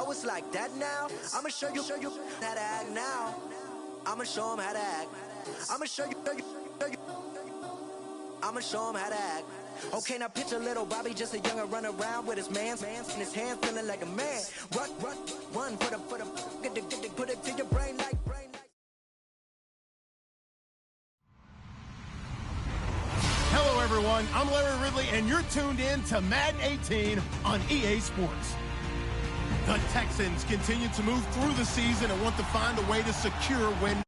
Oh, it's like that now? I'ma show you how to act now. I'ma show him how to act. I'ma show you. I'ma show him how to act. Okay, now picture little Bobby, just a youngin' run around with his man's in his hand, feeling like a man. Run, put it to your brain like. Hello, everyone. I'm Larry Ridley, and you're tuned in to Madden 18 on EA Sports. The Texans continue to move through the season and want to find a way to secure win.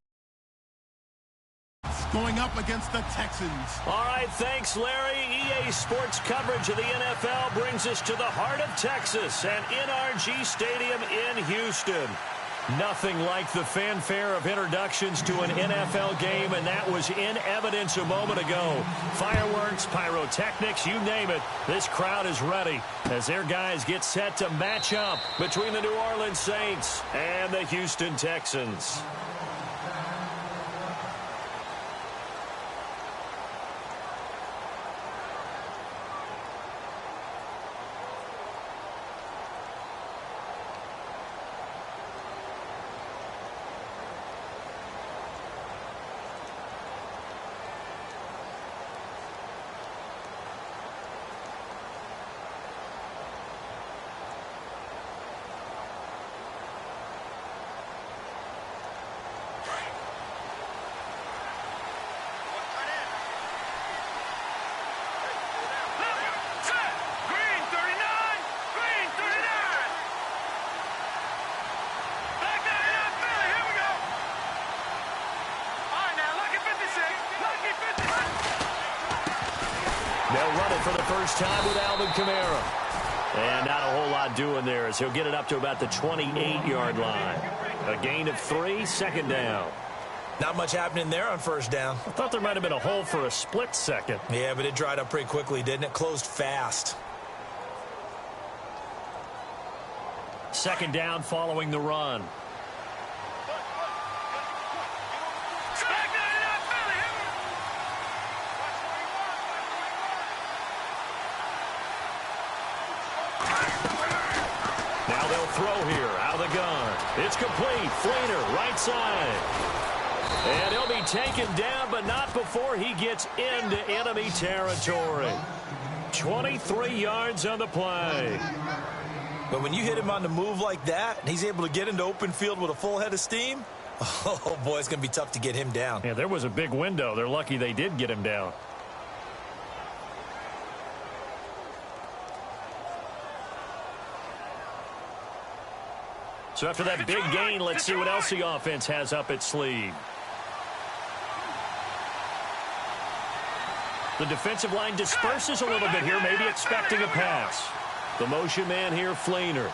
Going up against the Texans. All right, thanks, Larry. EA Sports coverage of the NFL brings us to the heart of Texas and NRG Stadium in Houston. Nothing like the fanfare of introductions to an NFL game, and that was in evidence a moment ago. Fireworks, pyrotechnics, you name it. This crowd is ready as their guys get set to match up between the New Orleans Saints and the Houston Texans. They'll run it for the first time with Alvin Kamara. And not a whole lot doing there as he'll get it up to about the 28-yard line. A gain of 3, second down. Not much happening there on first down. I thought there might have been a hole for a split second. Yeah, but it dried up pretty quickly, didn't it? Closed fast. Second down following the run. Now they'll throw here out of the gun. It's complete. Fleener, right side. And he'll be taken down, but not before he gets into enemy territory. 23 yards on the play. But when you hit him on the move like that, and he's able to get into open field with a full head of steam, oh, boy, it's going to be tough to get him down. Yeah, there was a big window. They're lucky they did get him down. So after that big gain, let's see what else the offense has up its sleeve. The defensive line disperses a little bit here, maybe expecting a pass. The motion man here, Fleener.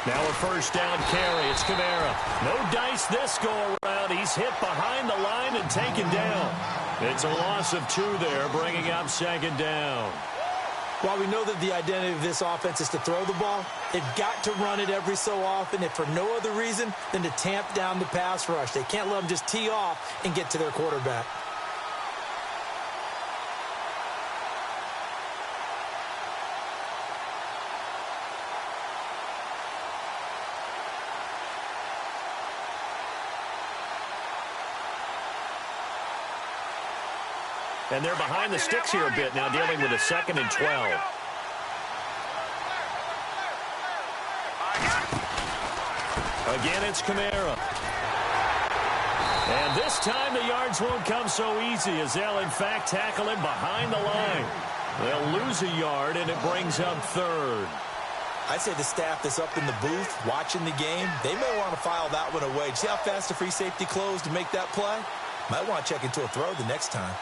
Now a first down carry. It's Kamara. No dice this go-around. He's hit behind the line and taken down. It's a loss of 2 there, bringing up second down. While we know that the identity of this offense is to throw the ball, they've got to run it every so often, if for no other reason than to tamp down the pass rush. They can't let them just tee off and get to their quarterback. And they're behind the sticks here a bit now, dealing with a 2nd and 12. Again, it's Kamara. And this time the yards won't come so easy as they'll, in fact, tackle him behind the line. They'll lose a yard, and it brings up 3rd. I'd say the staff that's up in the booth watching the game, they may want to file that one away. See how fast the free safety closed to make that play? Might want to check into a throw the next time.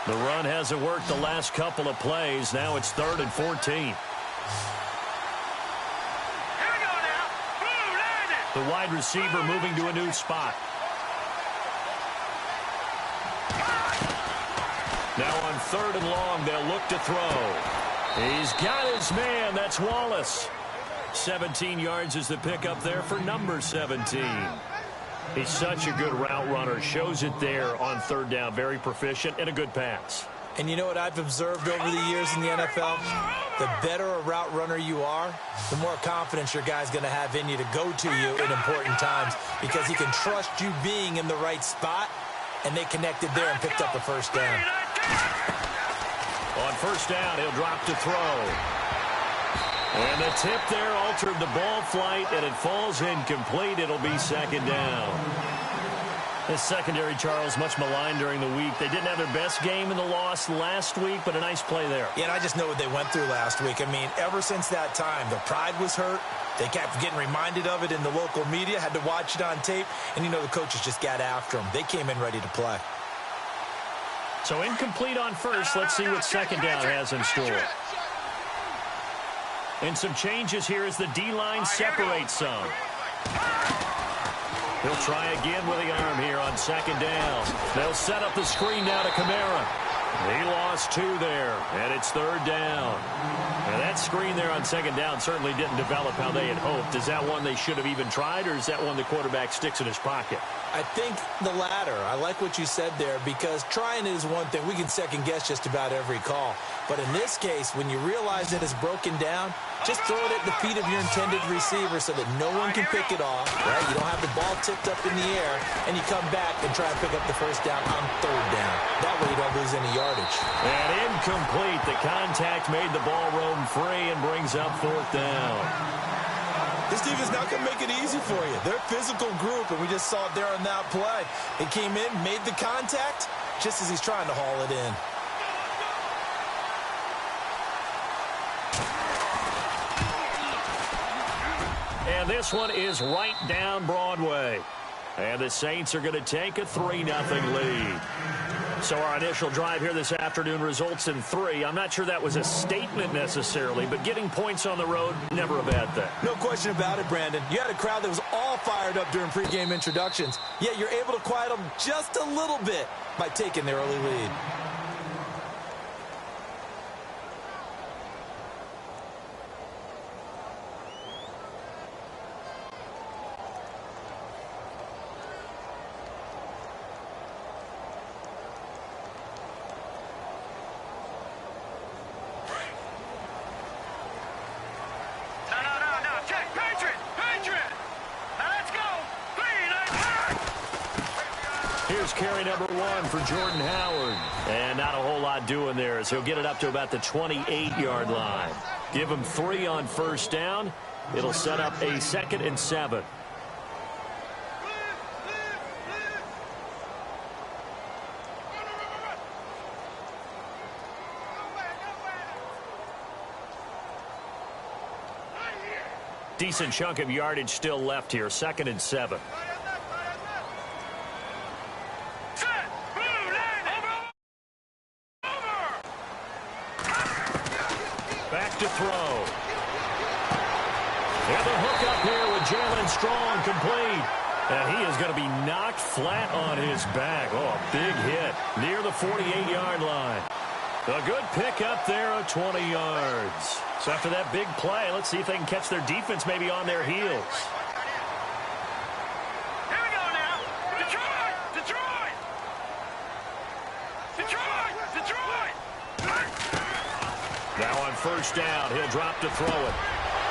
The run hasn't worked the last couple of plays. Now it's 3rd and 14. The wide receiver moving to a new spot. Now on 3rd and long, they'll look to throw. He's got his man. That's Wallace. 17 yards is the pickup there for number 17. He's such a good route runner. Shows it there on third down. Very proficient and a good pass. And you know what I've observed over the years in the NFL? The better a route runner you are, the more confidence your guy's going to have in you to go to you in important times because he can trust you being in the right spot, and they connected there and picked up a first down. On first down, he'll drop to throw. And the tip there altered the ball flight, and it falls incomplete. It'll be second down. This secondary, Charles, much maligned during the week. They didn't have their best game in the loss last week, but a nice play there. Yeah, and I just know what they went through last week. I mean, ever since that time, their pride was hurt. They kept getting reminded of it in the local media, had to watch it on tape, and you know the coaches just got after them. They came in ready to play. So incomplete on first. Let's see what second down has in store. And some changes here as the D-line separates some. He'll try again with the arm here on second down. They'll set up the screen now to Kamara. He lost 2 there, and it's third down. Now that screen there on second down certainly didn't develop how they had hoped. Is that one they should have even tried, or is that one the quarterback sticks in his pocket? I think the latter. I like what you said there because trying is one thing. We can second guess just about every call. But in this case, when you realize that it's broken down, just throw it at the feet of your intended receiver so that no one can pick it off, right? You don't have the ball tipped up in the air, and you come back and try and pick up the first down on third down. That way you don't lose any yardage. And incomplete. The contact made the ball roam free and brings up fourth down. This defense not going to make it easy for you. They're a physical group, and we just saw it there on that play. He came in, made the contact, just as he's trying to haul it in. And this one is right down Broadway. And the Saints are going to take a 3-0 lead. So our initial drive here this afternoon results in 3. I'm not sure that was a statement necessarily, but getting points on the road, never a bad thing. No question about it, Brandon. You had a crowd that was all fired up during pregame introductions, yet you're able to quiet them just a little bit by taking their early lead. Carry number 1 for Jordan Howard. And not a whole lot doing there as he'll get it up to about the 28-yard line. Give him 3 on first down. It'll set up a 2nd and 7. Decent chunk of yardage still left here. 2nd and 7. To throw. And the hook up here with Jalen Strong complete. And he is going to be knocked flat on his back. Oh, a big hit near the 48-yard line. A good pickup there of 20 yards. So after that big play, let's see if they can catch their defense maybe on their heels. Here we go now. Detroit! Detroit! Detroit! Detroit! Now on first down, he'll drop to throw it.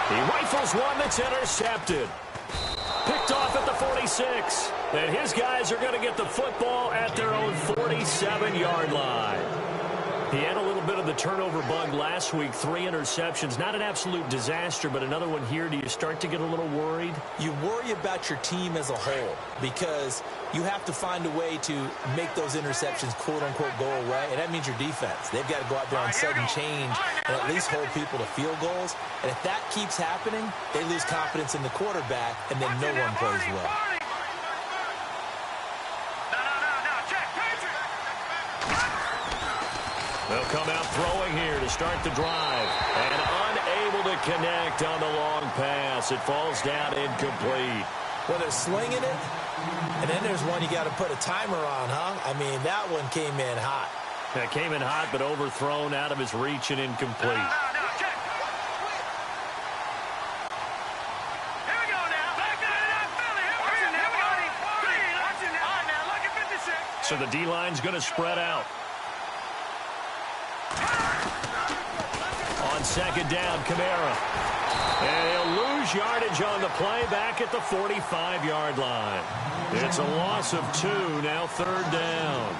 He rifles one that's intercepted. Picked off at the 46. And his guys are going to get the football at their own 47-yard line. He had a little bit of the turnover bug last week. 3 interceptions. Not an absolute disaster, but another one here. Do you start to get a little worried? You worry about your team as a whole because you have to find a way to make those interceptions, quote-unquote, go away. And that means your defense. They've got to go out there on sudden change and at least hold people to field goals. And if that keeps happening, they lose confidence in the quarterback, and then no one plays well. They'll come out throwing here to start the drive. And unable to connect on the long pass. It falls down incomplete. Well, they're slinging it, and then there's one you got to put a timer on, huh? I mean, that one came in hot. That came in hot, but overthrown out of his reach and incomplete. So the D-line's going to spread out. On second down, Kamara. And he'll lose yardage on the play back at the 45-yard line. It's a loss of 2, now third down.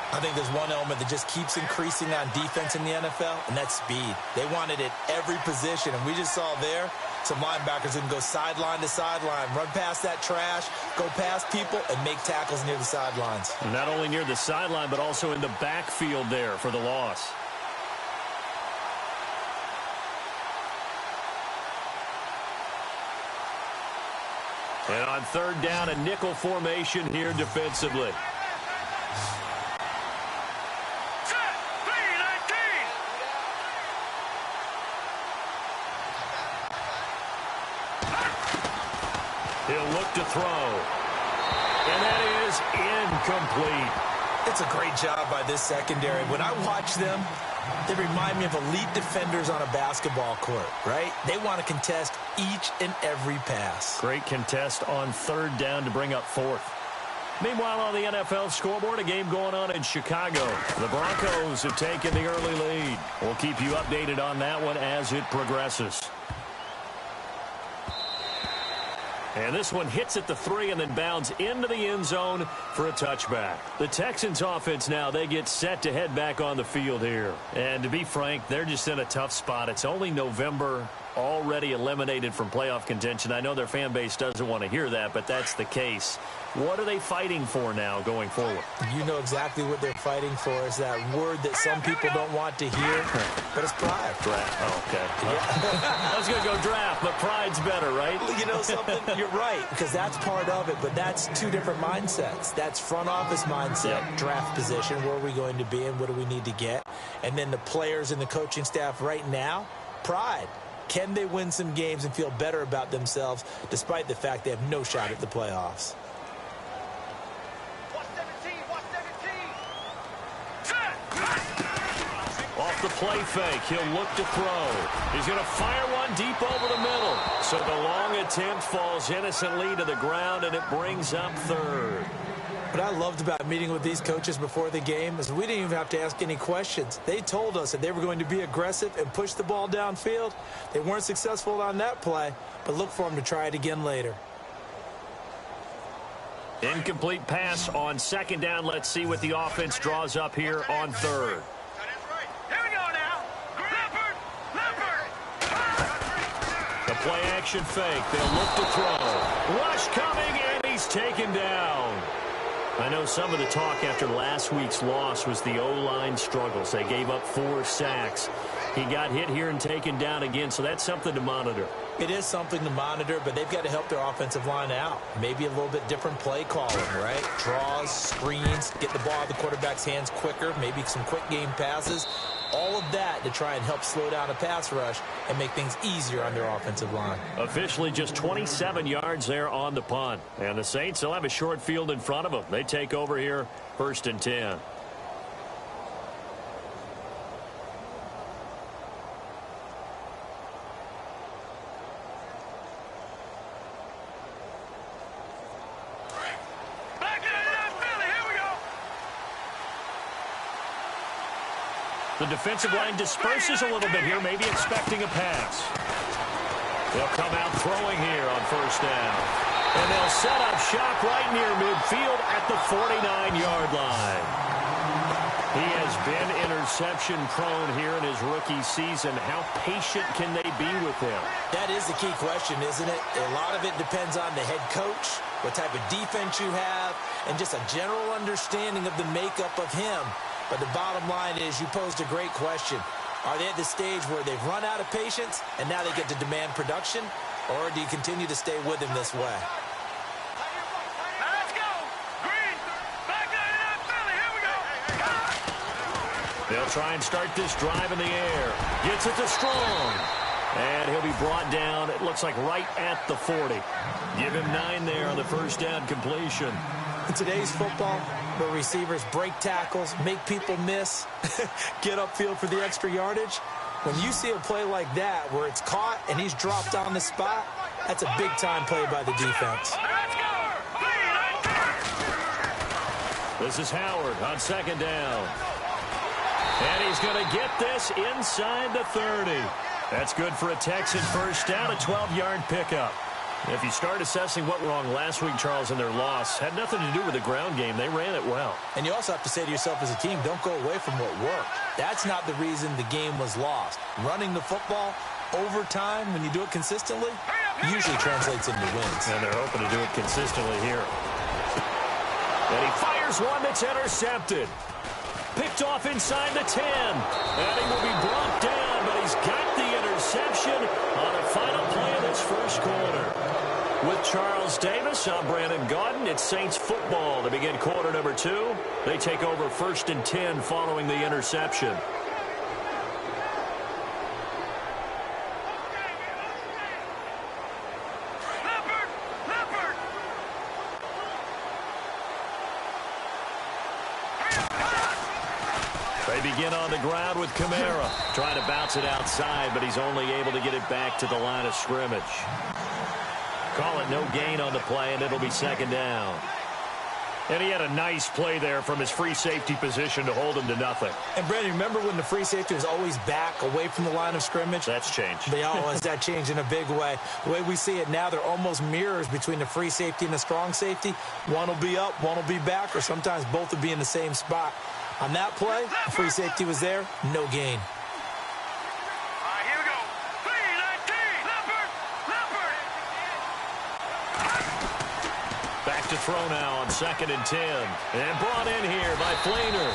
I think there's one element that just keeps increasing on defense in the NFL, and that's speed. They want it at every position, and we just saw there some linebackers who can go sideline to sideline, run past that trash, go past people, and make tackles near the sidelines. Not only near the sideline, but also in the backfield there for the loss. And on third down, a nickel formation here defensively. He'll look to throw. And that is incomplete. It's a great job by this secondary. When I watch them, they remind me of elite defenders on a basketball court, right? They want to contest each and every pass. Great contest on third down to bring up fourth. Meanwhile, on the NFL scoreboard, a game going on in Chicago. The Broncos have taken the early lead. We'll keep you updated on that one as it progresses. And this one hits at the 3 and then bounds into the end zone for a touchback. The Texans offense now, they get set to head back on the field here. And to be frank, they're just in a tough spot. It's only November, already eliminated from playoff contention. I know their fan base doesn't want to hear that, but that's the case. What are they fighting for now going forward? You know exactly what they're fighting for is that word that some people don't want to hear, but it's pride. Draft. Oh, okay. Yeah. I was going to go draft, but pride's better, right? You know something? You're right, because that's part of it, but that's two different mindsets. That's front office mindset, draft position, where are we going to be and what do we need to get? And then the players and the coaching staff right now, pride. Can they win some games and feel better about themselves despite the fact they have no shot at the playoffs? Off the play fake, he'll look to throw. He's going to fire one deep over the middle. So the long attempt falls innocently to the ground, and it brings up third. What I loved about meeting with these coaches before the game is we didn't even have to ask any questions. They told us that they were going to be aggressive and push the ball downfield. They weren't successful on that play, but look for them to try it again later. Incomplete pass on second down. Let's see what the offense draws up here on third. Here we go now. The play action fake. They'll look to throw. Rush coming, and he's taken down. I know some of the talk after last week's loss was the O-line struggles. They gave up 4 sacks. He got hit here and taken down again, so that's something to monitor. It is something to monitor, but they've got to help their offensive line out. Maybe a little bit different play calling, right? Draws, screens, get the ball out of the quarterback's hands quicker, maybe some quick game passes. All of that to try and help slow down a pass rush and make things easier on their offensive line. Officially just 27 yards there on the punt. And the Saints will have a short field in front of them. They take over here, 1st and 10. The defensive line disperses a little bit here, maybe expecting a pass. They'll come out throwing here on 1st down. And they'll set up shop right near midfield at the 49-yard line. He has been interception prone here in his rookie season. How patient can they be with him? That is the key question, isn't it? A lot of it depends on the head coach, what type of defense you have, and just a general understanding of the makeup of him. But the bottom line is you posed a great question. Are they at the stage where they've run out of patience and now they get to demand production? Or do you continue to stay with him this way? Now let's go. Green. Back up, Philly. Here we go. They'll try and start this drive in the air. Gets it to Strong. And he'll be brought down, it looks like right at the 40. Give him 9 there on the 1st down completion. In today's football, where receivers break tackles, make people miss, get upfield for the extra yardage, when you see a play like that where it's caught and he's dropped on the spot, that's a big-time play by the defense. Let's go. This is Howard on second down. And he's going to get this inside the 30. That's good for a Texan first down, a 12-yard pickup. If you start assessing what went wrong last week, Charles, in their loss, had nothing to do with the ground game. They ran it well. And you also have to say to yourself as a team, don't go away from what worked. That's not the reason the game was lost. Running the football over time, when you do it consistently, usually translates into wins. And they're hoping to do it consistently here. And he fires one that's intercepted. Picked off inside the 10. And he will be brought down, but he's got the interception on a final play of this first quarter. With Charles Davis, I'm Brandon Gaudin. It's Saints football to begin quarter number 2. They take over 1st and 10 following the interception. They begin on the ground with Kamara. Trying to bounce it outside, but he's only able to get it back to the line of scrimmage. Call it no gain on the play, and it'll be second down. And he had a nice play there from his free safety position to hold him to nothing. And, Brandon, remember when the free safety was always back away from the line of scrimmage? That's changed. They always that changed in a big way. The way we see it now, they're almost mirrors between the free safety and the strong safety. One will be up, one will be back, or sometimes both will be in the same spot. On that play, the free safety was there, no gain. All right, here we go. 3-19. Leopard. Back to throw now on 2nd and 10. And brought in here by Flainer.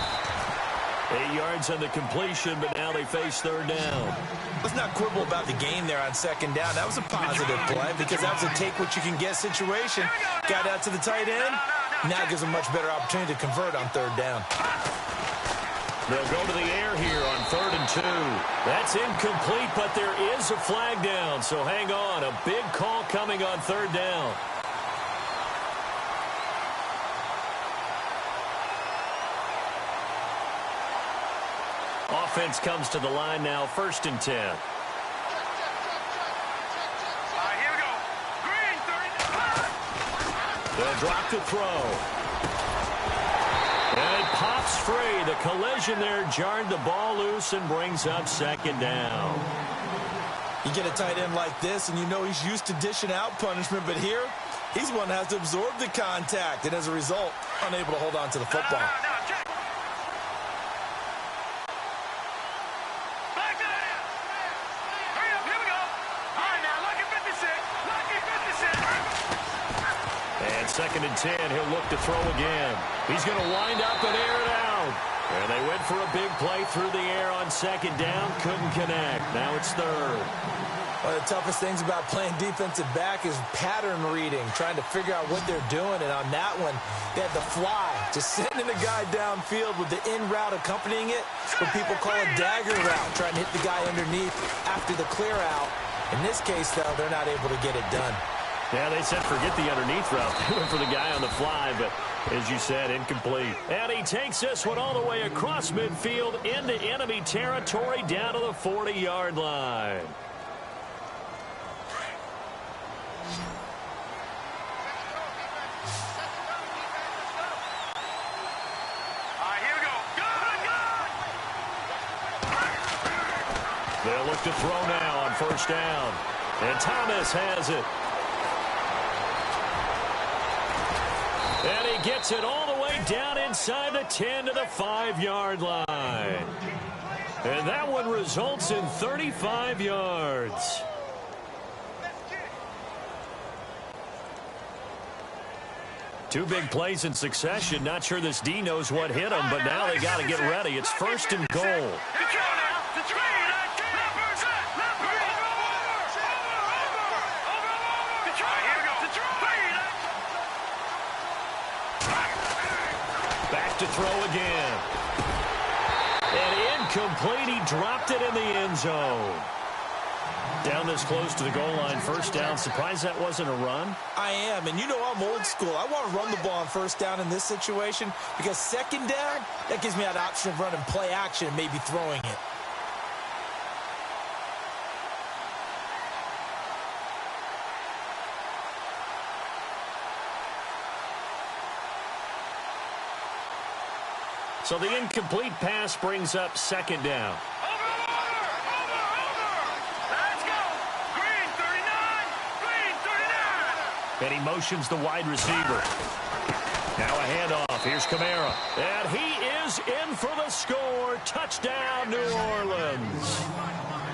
8 yards on the completion, but now they face 3rd down. Let's not quibble about the gain there on 2nd down. That was a positive play because that was a take-what-you-can-get situation. Got out to the tight end. Now gives a much better opportunity to convert on 3rd down. They'll go to the air here on 3rd and 2. That's incomplete, but there is a flag down, so hang on. A big call coming on 3rd down. Offense comes to the line now, 1st and 10. All right, here we go. Green, 30. They'll drop to throw. And it pops free. The collision there jarred the ball loose and brings up 2nd down. You get a tight end like this, and you know he's used to dishing out punishment, but here, he's one that has to absorb the contact, and as a result, unable to hold on to the football. No, check. Back to that. Hurry up, here we go. All right, now, lucky 56. Lucky 56. And 2nd and 10, he'll look to throw again. He's going to wind up and air it out. And they went for a big play through the air on 2nd down. Couldn't connect. Now it's 3rd. One of the toughest things about playing defensive back is pattern reading, trying to figure out what they're doing. And on that one, they had the fly, just sending the guy downfield with the in route accompanying it, what people call a dagger route, trying to hit the guy underneath after the clear out. In this case, though, they're not able to get it done. Yeah, they said forget the underneath route. They went for the guy on the fly, but as you said, incomplete. And he takes this one all the way across midfield into enemy territory down to the 40-yard line. All right, here we go. Good. They'll look to throw now on 1st down. And Thomas has it. And he gets it all the way down inside the 10 to the 5-yard line. And that one results in 35 yards. Two big plays in succession. Not sure this D knows what hit him, but now they got to get ready. It's 1st and goal. Back to throw again. And incomplete. He dropped it in the end zone. Down this close to the goal line, 1st down. Surprised that wasn't a run? I am, and you know I'm old school. I want to run the ball on 1st down in this situation because 2nd down, that gives me that option of running play action and maybe throwing it. So the incomplete pass brings up second down. Let's go. Green 39. Green 39. And he motions the wide receiver. Now a handoff. Here's Kamara. And he is in for the score. Touchdown, New Orleans.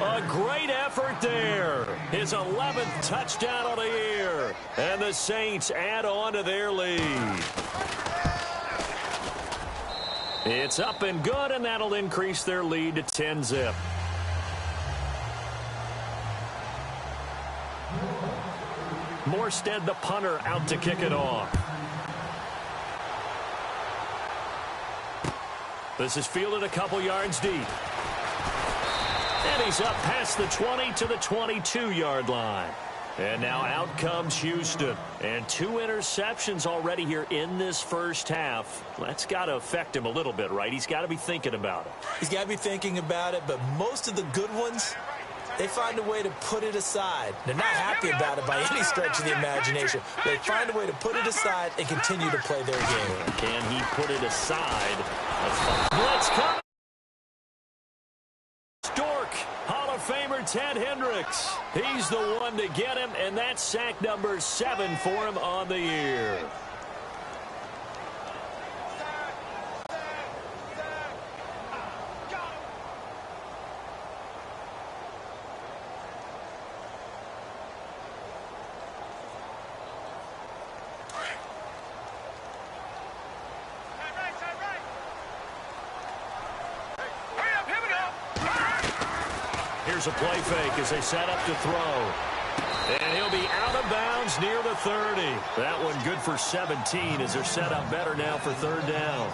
A great effort there. His 11th touchdown of the year. And the Saints add on to their lead. It's up and good, and that'll increase their lead to 10-zip. Morstead, the punter, out to kick it off. This is fielded a couple yards deep. And he's up past the 20 to the 22-yard line. And now out comes Houston. And 2 interceptions already here in this first half. That's got to affect him a little bit, right? He's got to be thinking about it. He's got to be thinking about it, but most of the good ones, they find a way to put it aside. They're not happy about it by any stretch of the imagination. They find a way to put it aside and continue to play their game. Can he put it aside? Blitz come. Stork, Hall of Famer Ted Hendricks. He's the one to get him, and that's sack number 7 for him on the year. Here's a play fake as they set up to throw. And he'll be out of bounds near the 30. That one good for 17 as they're set up better now for third down.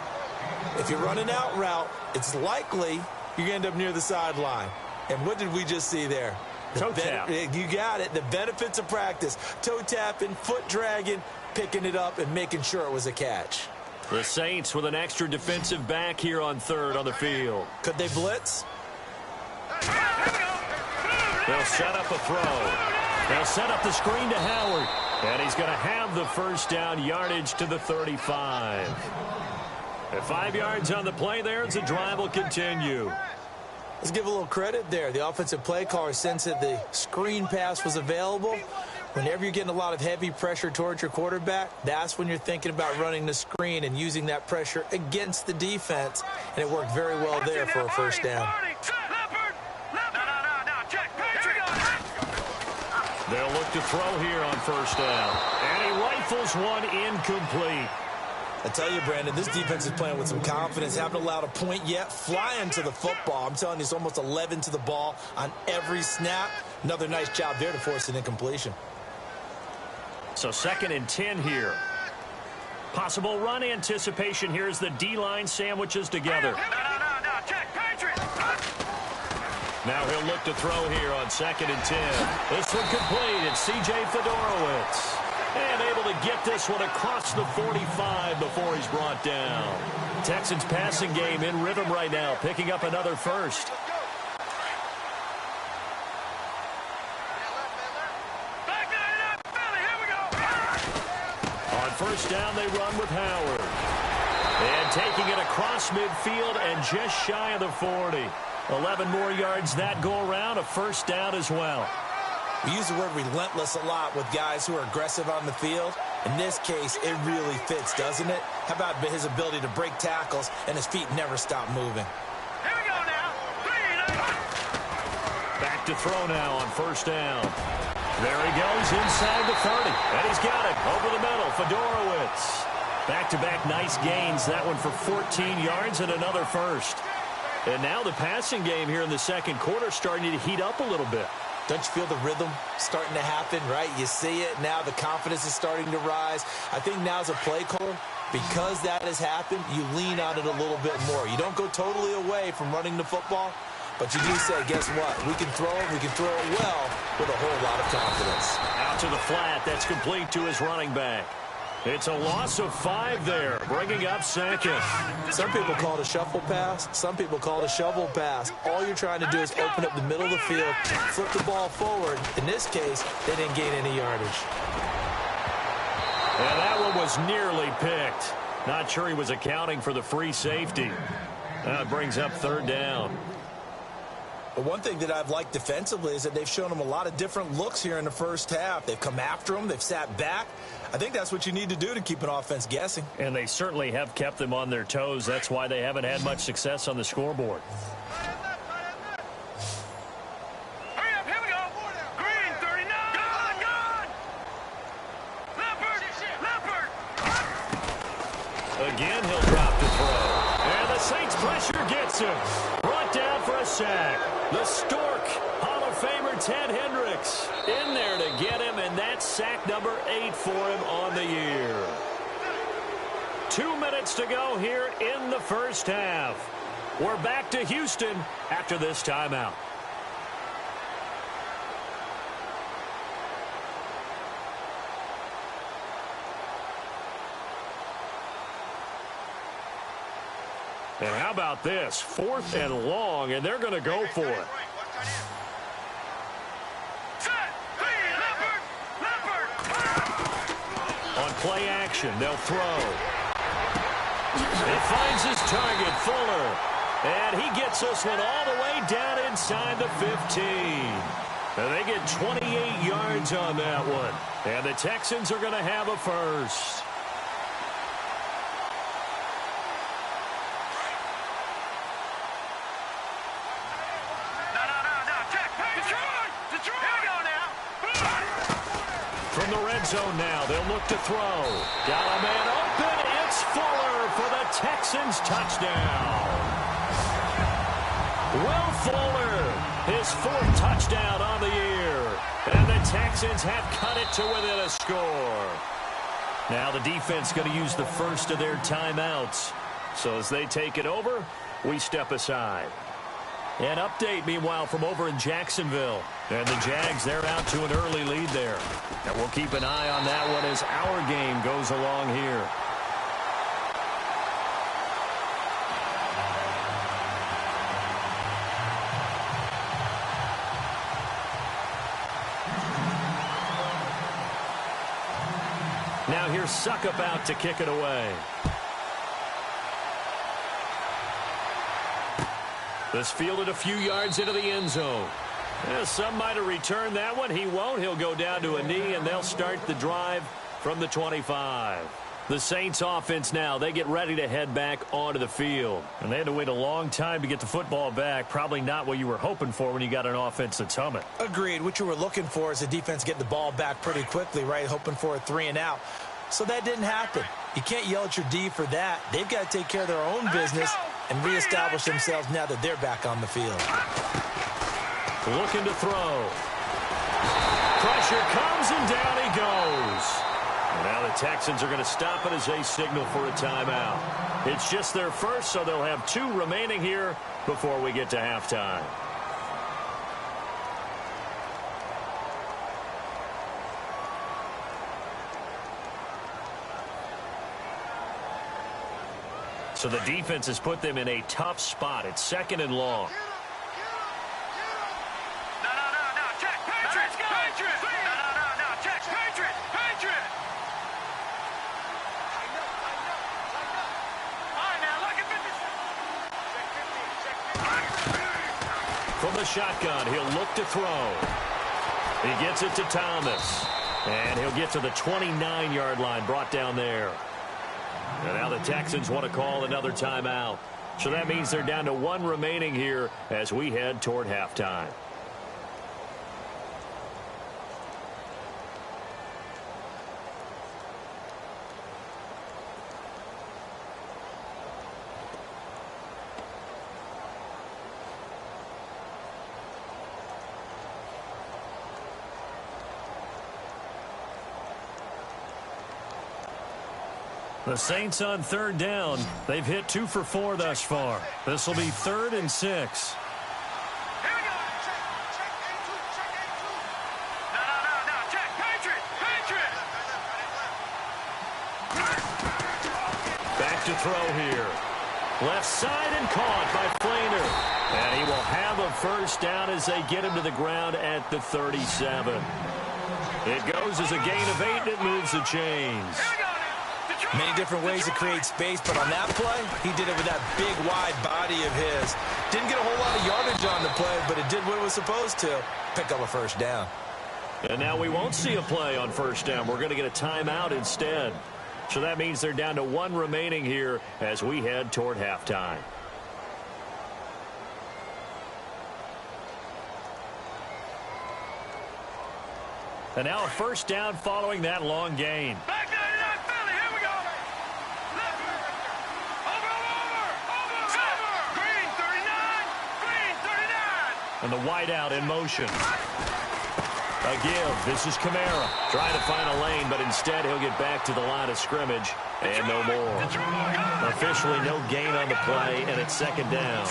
If you're running out route, it's likely you're going to end up near the sideline. And what did we just see there? Toe tap. You got it. The benefits of practice. Toe tapping, foot dragging, picking it up, and making sure it was a catch. The Saints with an extra defensive back here on third on the field. Could they blitz? They'll set up a throw. They'll set up the screen to Howard. And he's going to have the first down, yardage to the 35. At 5 yards on the play there as the drive will continue. Let's give a little credit there. The offensive play caller sensed that the screen pass was available. Whenever you're getting a lot of heavy pressure towards your quarterback, that's when you're thinking about running the screen and using that pressure against the defense. And it worked very well there for a first down. They'll look to throw here on first down. And he rifles one incomplete. I tell you, Brandon, this defense is playing with some confidence. Haven't allowed a point yet. Flying to the football. I'm telling you, it's almost 11 to the ball on every snap. Another nice job there to force an incompletion. So 2nd and 10 here. Possible run anticipation here as the D-line sandwiches together. Check, Patriot. Now he'll look to throw here on 2nd and 10. This one complete. It's C.J. Fedorowicz. And able to get this one across the 45 before he's brought down. Texans passing game in rhythm right now, picking up another first. On first down, they run with Howard. And taking it across midfield and just shy of the 40. 11 more yards that go around, a first down as well. We use the word relentless a lot with guys who are aggressive on the field. In this case, it really fits, doesn't it? How about his ability to break tackles and his feet never stop moving? Here we go now. Back to throw now on first down. There he goes inside the 30. And he's got it over the middle. Fedorowicz. Back-to-back nice gains. That one for 14 yards and another first. And now the passing game here in the second quarter starting to heat up a little bit. Don't you feel the rhythm starting to happen, right? You see it now. The confidence is starting to rise. I think now as a play caller, because that has happened, you lean on it a little bit more. You don't go totally away from running the football, but you do say, guess what? We can throw it. We can throw it well with a whole lot of confidence. Out to the flat. That's complete to his running back. It's a loss of 5 there, bringing up second. Some people call it a shuffle pass. Some people call it a shovel pass. All you're trying to do is open up the middle of the field, flip the ball forward. In this case, they didn't gain any yardage. And that one was nearly picked. Not sure he was accounting for the free safety. That brings up third down. But one thing that I've liked defensively is that they've shown him a lot of different looks here in the first half. They've come after him. They've sat back. I think that's what you need to do to keep an offense guessing. And they certainly have kept them on their toes. That's why they haven't had much success on the scoreboard. Hurry up, here we go. Green, 39. Gone. Leopard. Again, he'll drop to throw. And the Saints pressure gets him. Brought down for a sack. The Stork, Hall of Famer Ted Hendricks, in there to get him, and that's sack number 8 for him on the year. 2 minutes to go here in the first half. We're back to Houston after this timeout. And how about this? 4th and long, and they're going to go for it. On play action, they'll throw. It finds his target, Fuller. And he gets this one all the way down inside the 15. And they get 28 yards on that one. And the Texans are going to have a first. From the red zone now, they'll look to throw. Got a man open. It's Fuller for the Texans touchdown. Will Fuller, his 4th touchdown on the year. And the Texans have cut it to within a score. Now the defense going to use the first of their timeouts. So as they take it over, we step aside. An update, meanwhile, from over in Jacksonville. And the Jags, they're out to an early lead there. And we'll keep an eye on that one as our game goes along here. Now here's Suckup out to kick it away. This fielded a few yards into the end zone. Some might have returned that one. He won't. He'll go down to a knee, and they'll start the drive from the 25. The Saints offense now, they get ready to head back onto the field. And they had to wait a long time to get the football back. Probably not what you were hoping for when you got an offense that's humming. Agreed. What you were looking for is the defense getting the ball back pretty quickly, right? Hoping for a 3 and out. So that didn't happen. You can't yell at your D for that. They've got to take care of their own business and reestablish themselves now that they're back on the field. Looking to throw. Pressure comes, and down he goes. And now the Texans are going to stop it as they signal for a timeout. It's just their first, so they'll have 2 remaining here before we get to halftime. So the defense has put them in a tough spot. It's 2nd and long. Check, Patriots, Patriots. No, check, Patriots, Patriots. All right, now, look at 50. From the shotgun, he'll look to throw. He gets it to Thomas. And he'll get to the 29-yard line, brought down there. And now the Texans want to call another timeout. So that means they're down to 1 remaining here as we head toward halftime. The Saints on 3rd down. They've hit 2 for 4 thus far. This will be 3rd and 6. Here we go. No, check, Patriots, Patriots. Back to throw here. Left side and caught by Flainer. And he will have a first down as they get him to the ground at the 37. It goes as a gain of 8, and it moves the chains. Here we go now. Many different ways to create space, but on that play, he did it with that big, wide body of his. Didn't get a whole lot of yardage on the play, but it did what it was supposed to. Pick up a first down. And now we won't see a play on first down. We're going to get a timeout instead. So that means they're down to one remaining here as we head toward halftime. And now a first down following that long gain. Back 99, Philly, here we go. Left. Over. Green 39. And the wideout in motion. A give. This is Kamara. Trying to find a lane, but instead he'll get back to the line of scrimmage. And no more. Officially no gain on the play, and it's second down.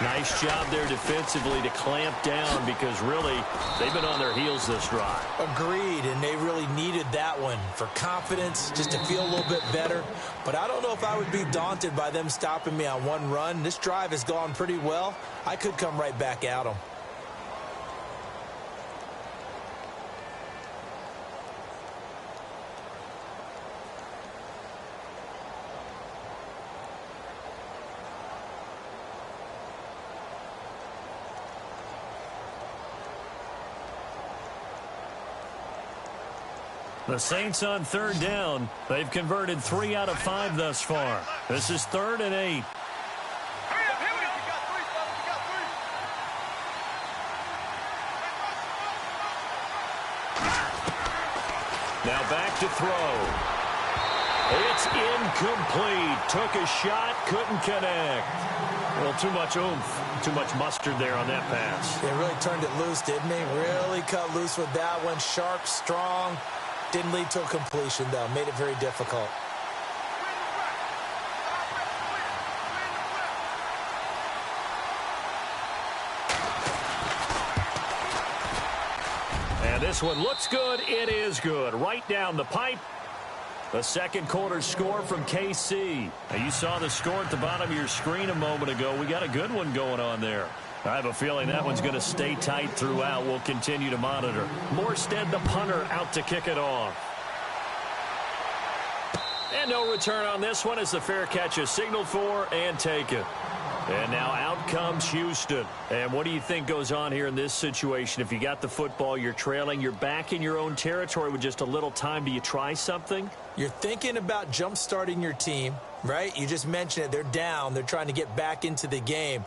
Nice job there defensively to clamp down because really they've been on their heels this drive. Agreed, and they really needed that one for confidence, just to feel a little bit better. But I don't know if I would be daunted by them stopping me on one run. This drive has gone pretty well. I could come right back at them. The Saints on third down. They've converted 3 out of 5 thus far. This is 3rd and 8. Hurry up, here we go. We got three, fellas. We got three. Now back to throw. It's incomplete. Took a shot, couldn't connect. Well, too much oomph, too much mustard there on that pass. They really turned it loose, didn't they? Really cut loose with that one. Sharp, strong. Didn't lead to a completion, though. Made it very difficult. And this one looks good. It is good. Right down the pipe. The second quarter score from KC. Now, you saw the score at the bottom of your screen a moment ago. We got a good one going on there. I have a feeling that one's going to stay tight throughout. We'll continue to monitor. Morstead, the punter, out to kick it off. And no return on this one as the fair catch is signaled for and taken. And now out comes Houston. And what do you think goes on here in this situation? If you got the football, you're trailing, you're back in your own territory with just a little time. Do you try something? You're thinking about jump-starting your team, right? You just mentioned it. They're down. They're trying to get back into the game.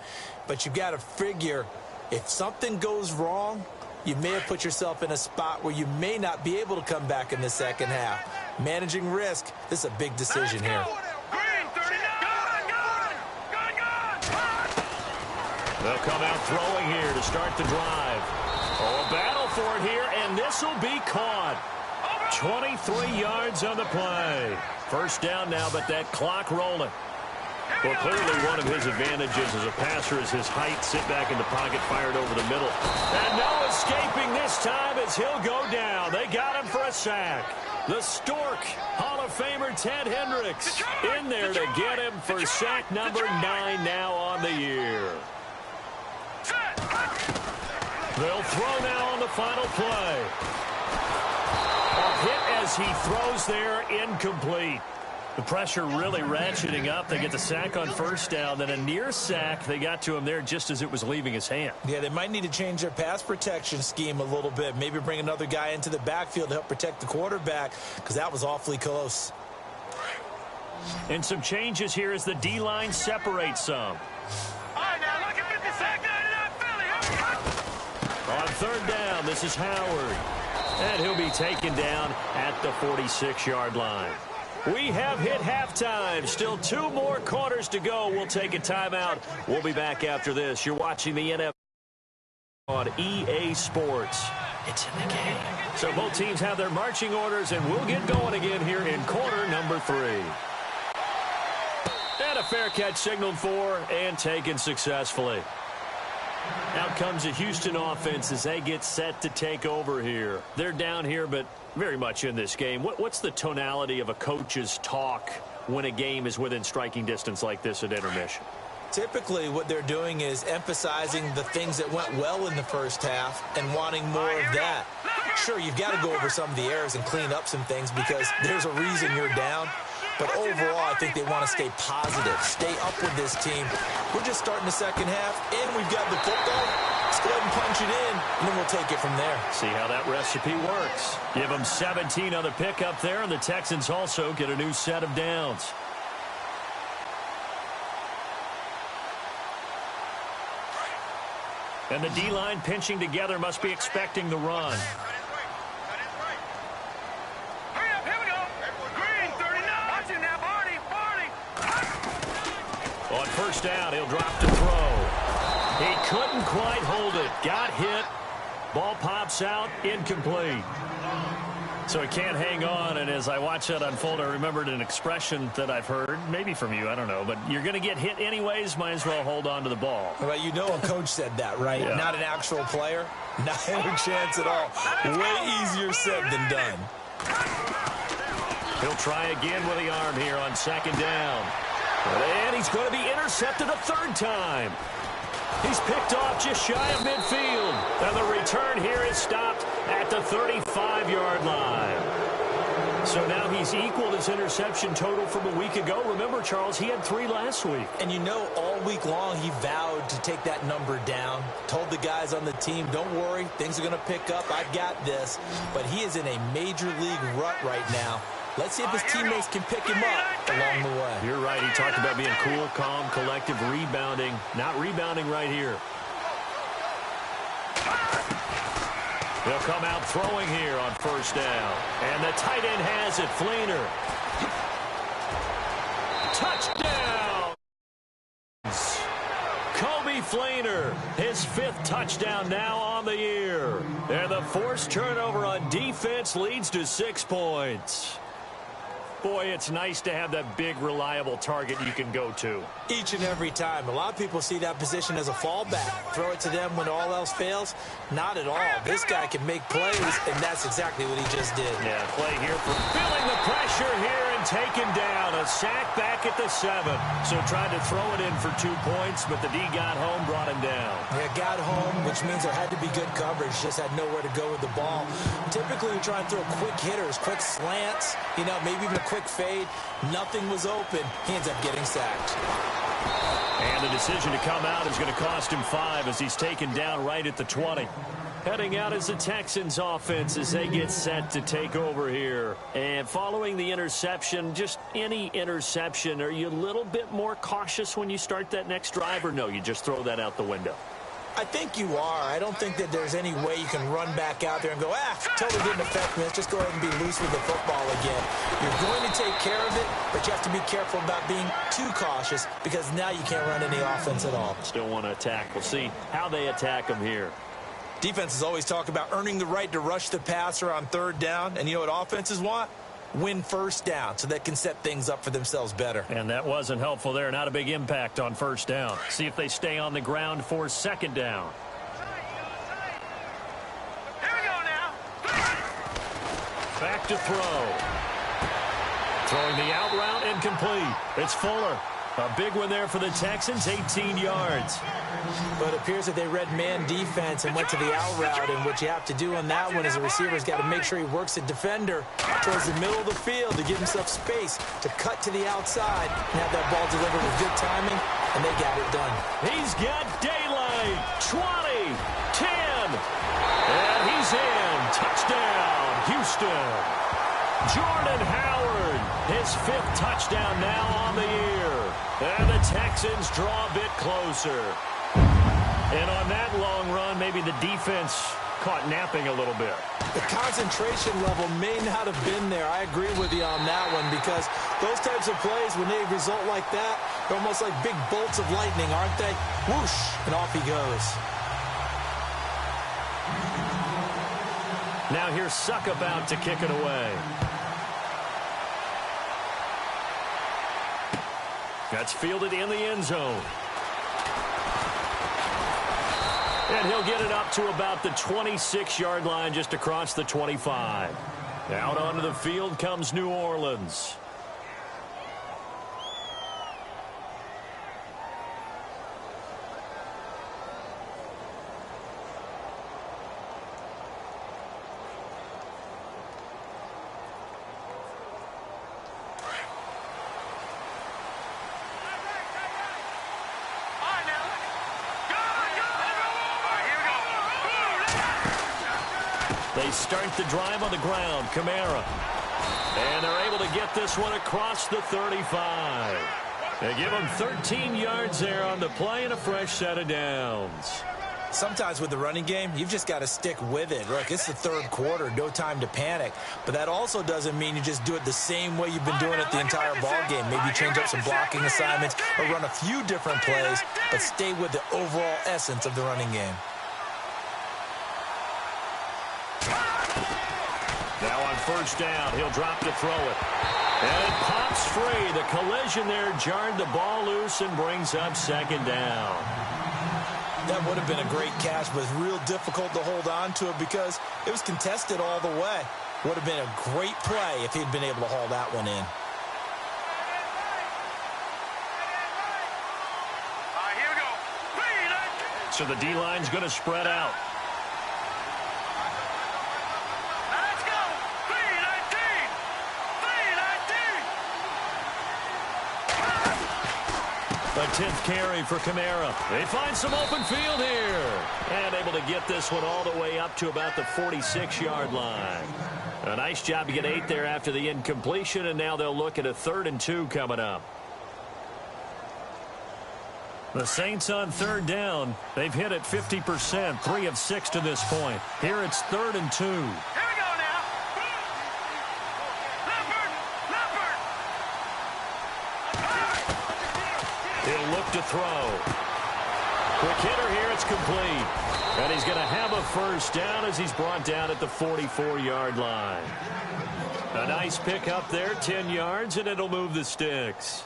But you've got to figure if something goes wrong, you may have put yourself in a spot where you may not be able to come back in the second half. Managing risk, this is a big decision here. They'll come out throwing here to start the drive. Oh, a battle for it here, and this will be caught. 23 yards on the play. First down now, but that clock rolling. Well, clearly one of his advantages as a passer is his height. Sit back in the pocket, fired over the middle. And no escaping this time as he'll go down. They got him for a sack. The Stork, Hall of Famer Ted Hendricks, in there to get him for sack number 9 now on the year. They'll throw now on the final play. A hit as he throws there, incomplete. The pressure really ratcheting up. They get the sack on first down, then a near sack. They got to him there just as it was leaving his hand. Yeah, they might need to change their pass protection scheme a little bit. Maybe bring another guy into the backfield to help protect the quarterback because that was awfully close. And some changes here as the D-line separates some. All right, now look at 50 seconds. On third down, this is Howard. And he'll be taken down at the 46-yard line. We have hit halftime. Still 2 more quarters to go. We'll take a timeout. We'll be back after this. You're watching the NFL on EA Sports. It's in the game. So both teams have their marching orders, and we'll get going again here in quarter number 3. And a fair catch signaled for and taken successfully. Out comes the Houston offense as they get set to take over here. They're down here, but very much in this game. What's the tonality of a coach's talk when a game is within striking distance like this at intermission? Typically, what they're doing is emphasizing the things that went well in the first half and wanting more of that. Sure, you've got to go over some of the errors and clean up some things because there's a reason you're down. But overall, I think they want to stay positive, stay up with this team. We're just starting the second half, and we've got the football. Let's go ahead and punch it in, and then we'll take it from there. See how that recipe works. Give them 17 on the pickup there, and the Texans also get a new set of downs. And the D-line pinching together must be expecting the run. On first down, he'll drop to throw. He couldn't quite hold it. Got hit. Ball pops out. Incomplete. So he can't hang on, and as I watch that unfold, I remembered an expression that I've heard, maybe from you, I don't know, but you're going to get hit anyways, might as well hold on to the ball. Well, you know a coach said that, right? Yeah. Not an actual player. Not a chance at all. Way easier said than done. He'll try again with the arm here on second down. And he's going to be intercepted a third time. He's picked off just shy of midfield. And the return here is stopped at the 35-yard line. So now he's equaled his interception total from a week ago. Remember, Charles, he had 3 last week. And you know, all week long he vowed to take that number down. Told the guys on the team, don't worry, things are going to pick up. I've got this. But he is in a major league rut right now. Let's see if his teammates can pick him up along the way. You're right. He talked about being cool, calm, collective, rebounding. Not rebounding right here. He'll come out throwing here on first down. And the tight end has it. Fleener. Touchdown! Kobe Fleener, his 5th touchdown now on the year. And the forced turnover on defense leads to 6 points. Boy, it's nice to have that big, reliable target you can go to. Each and every time. A lot of people see that position as a fallback. Throw it to them when all else fails. Not at all. This guy can make plays, and that's exactly what he just did. Yeah, play here for feeling the pressure here and taken down. A sack back at the 7. So tried to throw it in for 2 points, but the D got home, brought him down. Yeah, got home, which means there had to be good coverage. Just had nowhere to go with the ball. Typically, we try and throw quick hitters, quick slants, you know, maybe even a quick fade. Nothing was open. He ends up getting sacked. And the decision to come out is going to cost him 5 as he's taken down right at the 20. Heading out is the Texans offense as they get set to take over here. And following the interception, just any interception, are you a little bit more cautious when you start that next drive, or no, you just throw that out the window? I think you are. I don't think that there's any way you can run back out there and go, totally didn't affect me. Let's just go ahead and be loose with the football again. You're going to take care of it, but you have to be careful about being too cautious because now you can't run any offense at all. Still want to attack. We'll see how they attack him here. Defenses always talk about earning the right to rush the passer on third down, and you know what offenses want? Win first down so they can set things up for themselves better. And that wasn't helpful there. Not a big impact on first down. See if they stay on the ground for second down. Here we go now. Back to throw. Throwing the out route incomplete. It's Fuller. A big one there for the Texans, 18 yards. But it appears that they read man defense and went to the out route, and what you have to do on that one is the receiver's got to make sure he works the defender towards the middle of the field to give himself space to cut to the outside and have that ball delivered with good timing, and they got it done. He's got daylight. 20, 10, and he's in. Touchdown, Houston. Jordan Howard, his 5th touchdown now on the year. And the Texans draw a bit closer. And on that long run, maybe the defense caught napping a little bit. The concentration level may not have been there. I agree with you on that one because those types of plays, when they result like that, they're almost like big bolts of lightning, aren't they? Whoosh, and off he goes. Now here's Suck about to kick it away. That's fielded in the end zone. And he'll get it up to about the 26-yard line just across the 25. Out onto the field comes New Orleans. They start the drive on the ground. Kamara. And they're able to get this one across the 35. They give them 13 yards there on the play and a fresh set of downs. Sometimes with the running game, you've just got to stick with it. Look, it's the third quarter, no time to panic. But that also doesn't mean you just do it the same way you've been doing it the entire ball game. Maybe change up some blocking assignments or run a few different plays, but stay with the overall essence of the running game. Now on first down, he'll drop to throw it. And it pops free. The collision there jarred the ball loose and brings up second down. That would have been a great catch, but it's real difficult to hold on to it because it was contested all the way. Would have been a great play if he'd been able to haul that one in. Here we go. So the D-line's going to spread out. Let's go. 3-19. The 10th carry for Kamara. They find some open field here. And able to get this one all the way up to about the 46-yard line. A nice job to get 8 there after the incompletion, and now they'll look at a 3rd and 2 coming up. The Saints on 3rd down. They've hit it 50%, 3 of 6 to this point. Here it's 3rd and 2. Here we go now. Leopard. He'll look to throw. Quick hitter here, it's complete. And he's going to have a first down as he's brought down at the 44-yard line. A nice pick up there, 10 yards, and it'll move the sticks.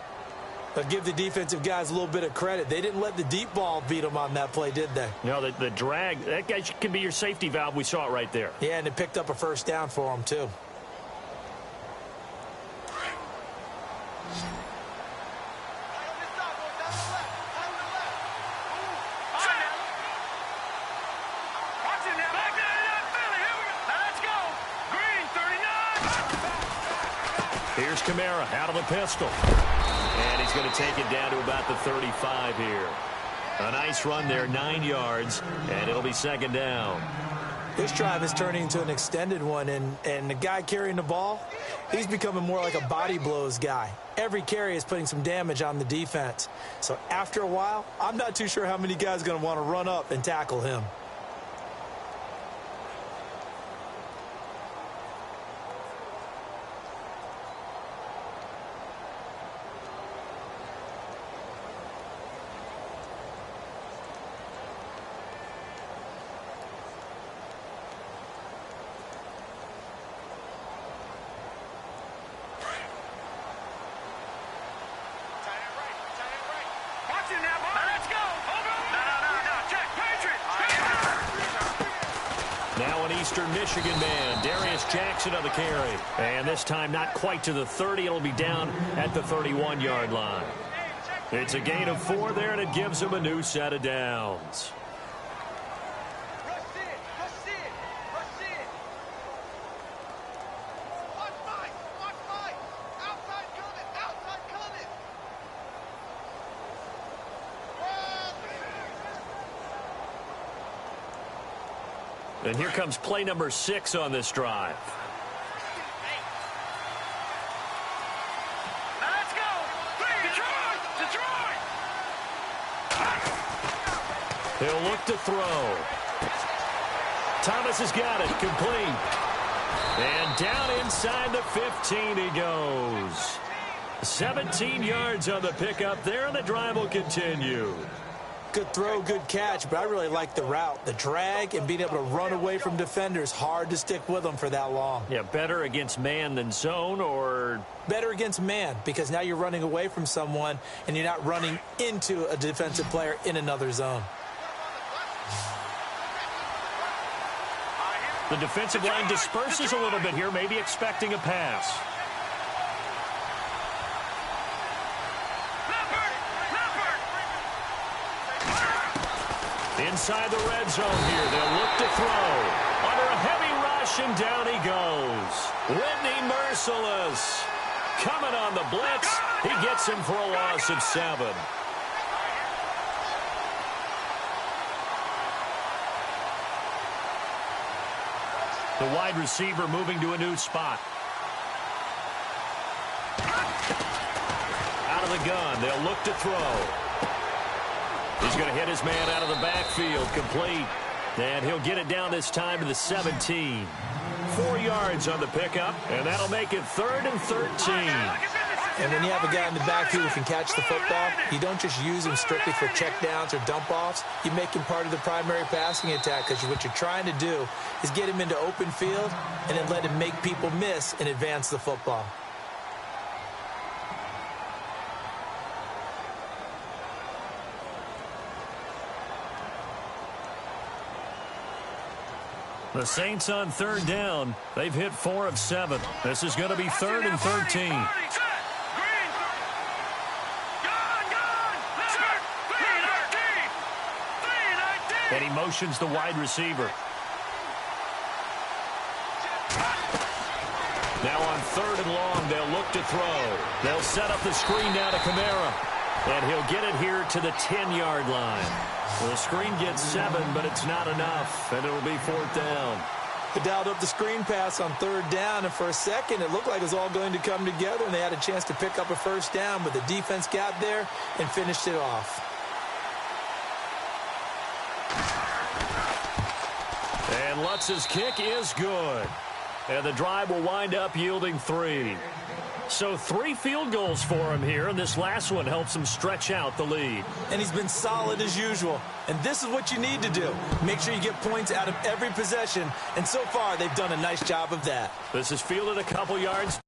But give the defensive guys a little bit of credit. They didn't let the deep ball beat them on that play, did they? No, the drag, that guy can be your safety valve. We saw it right there. Yeah, and it picked up a first down for them, too. Here's Kamara out of the pistol. And he's going to take it down to about the 35 here. A nice run there, 9 yards, and it'll be second down. This drive is turning into an extended one, and the guy carrying the ball, he's becoming more like a body blows guy. Every carry is putting some damage on the defense. So after a while, I'm not too sure how many guys are going to want to run up and tackle him. Now an Eastern Michigan man, Darius Jackson on the carry. And this time not quite to the 30. It'll be down at the 31-yard line. It's a gain of 4 there, and it gives them a new set of downs. And here comes play number 6 on this drive. Let's go. Detroit. He'll look to throw. Thomas has got it. Complete. And down inside the 15 he goes. 17 yards on the pickup there, and the drive will continue. Good throw, good catch, but I really like the route. The drag and being able to run away from defenders, hard to stick with them for that long. Yeah, better against man than zone, or? Better against man, because now you're running away from someone and you're not running into a defensive player in another zone. The defensive line disperses a little bit here, maybe expecting a pass. Inside the red zone here, they'll look to throw. Under a heavy rush, and down he goes. Whitney Merciless coming on the blitz. He gets him for a loss of 7. The wide receiver moving to a new spot. Out of the gun. They'll look to throw. He's going to hit his man out of the backfield. Complete. And he'll get it down this time to the 17. 4 yards on the pickup, and that'll make it 3rd and 13. And when you have a guy in the backfield who can catch the football, you don't just use him strictly for checkdowns or dump-offs. You make him part of the primary passing attack, because what you're trying to do is get him into open field and then let him make people miss and advance the football. The Saints on 3rd down. They've hit 4 of 7. This is going to be 3rd and 13. And he motions the wide receiver. Now on 3rd and long, they'll look to throw. They'll set up the screen now to Kamara. And he'll get it here to the 10-yard line. Well, the screen gets 7, but it's not enough, and it'll be 4th down. They dialed up the screen pass on 3rd down, and for a second, it looked like it was all going to come together, and they had a chance to pick up a 1st down, but the defense got there and finished it off. And Lutz's kick is good. And the drive will wind up yielding 3. So 3 field goals for him here, and this last one helps him stretch out the lead. And he's been solid as usual. And this is what you need to do. Make sure you get points out of every possession. And so far, they've done a nice job of that. This is fielded a couple yards.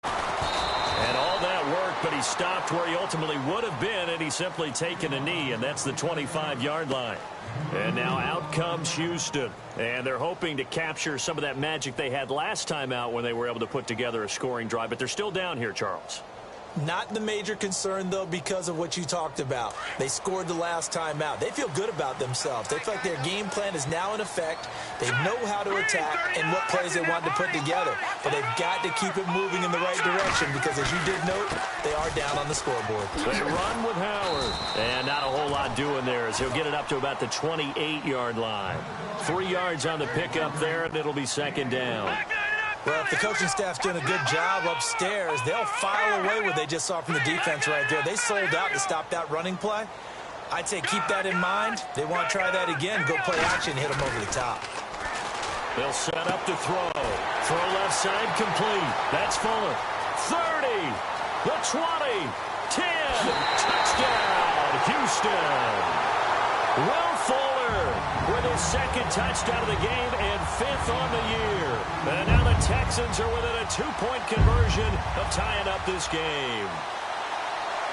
And all that work, but he stopped where he ultimately would have been, and he's simply taken a knee, and that's the 25-yard line. And now out comes Houston. And they're hoping to capture some of that magic they had last time out when they were able to put together a scoring drive. But they're still down here, Charles. Not the major concern, though, because of what you talked about. They scored the last time out. They feel good about themselves. They feel like their game plan is now in effect. They know how to attack and what plays they want to put together. But they've got to keep it moving in the right direction because, as you did note, they are down on the scoreboard. They run with Howard. And not a whole lot doing there as he'll get it up to about the 28-yard line. 3 yards on the pickup there, and it'll be 2nd down. Well, if the coaching staff's doing a good job upstairs, they'll file away what they just saw from the defense right there. They sold out to stop that running play. I'd say keep that in mind. They want to try that again, go play action, hit them over the top. They'll set up to throw. Throw left side complete. That's Fuller. 30. The 20. 10. Touchdown, Houston. Will Fuller with his 2nd touchdown of the game and 5th on the year. And now the Texans are within a 2-point conversion of tying up this game.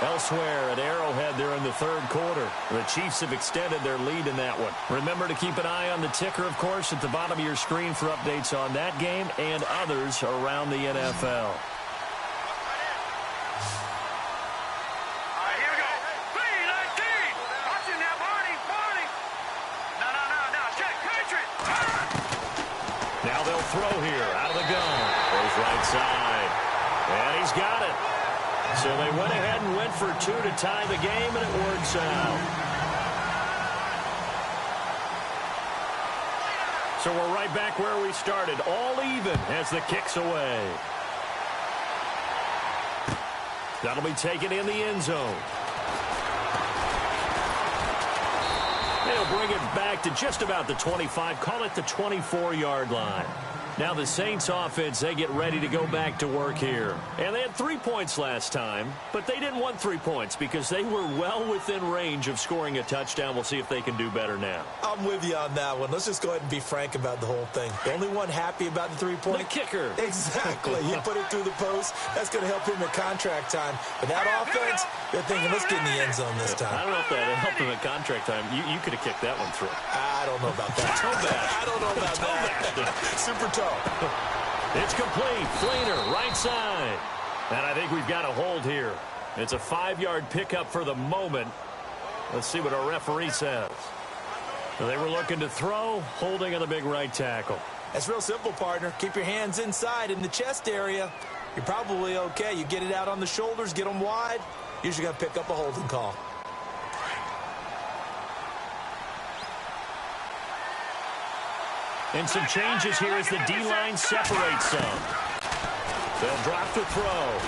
Elsewhere at Arrowhead, they're in the 3rd quarter. The Chiefs have extended their lead in that one. Remember to keep an eye on the ticker, of course, at the bottom of your screen for updates on that game and others around the NFL. Throw here out of the gun. Goes right side. And he's got it. So they went ahead and went for 2 to tie the game, and it works out. So we're right back where we started. All even as the kick's away. That'll be taken in the end zone. They'll bring it back to just about the 25. Call it the 24-yard line. Now the Saints offense, they get ready to go back to work here. And they had 3 points last time, but they didn't want 3 points because they were well within range of scoring a touchdown. We'll see if they can do better now. I'm with you on that one. Let's just go ahead and be frank about the whole thing. The only one happy about the 3-point? The kicker. Exactly. You put it through the post. That's going to help him at contract time. But that offense, they're thinking, let's get in the end zone this time. I don't know if that helped him at contract time. You could have kicked that one through. I don't know about that. I don't know about that. Super tough. It's complete. Fleener, right side. And I think we've got a hold here. It's a 5-yard pickup for the moment. Let's see what our referee says. So they were looking to throw, holding on the big right tackle. That's real simple, partner. Keep your hands inside in the chest area. You're probably okay. You get it out on the shoulders, get them wide. Usually going to pick up a holding call. And some changes here as the D-line separates some. They'll drop the throw.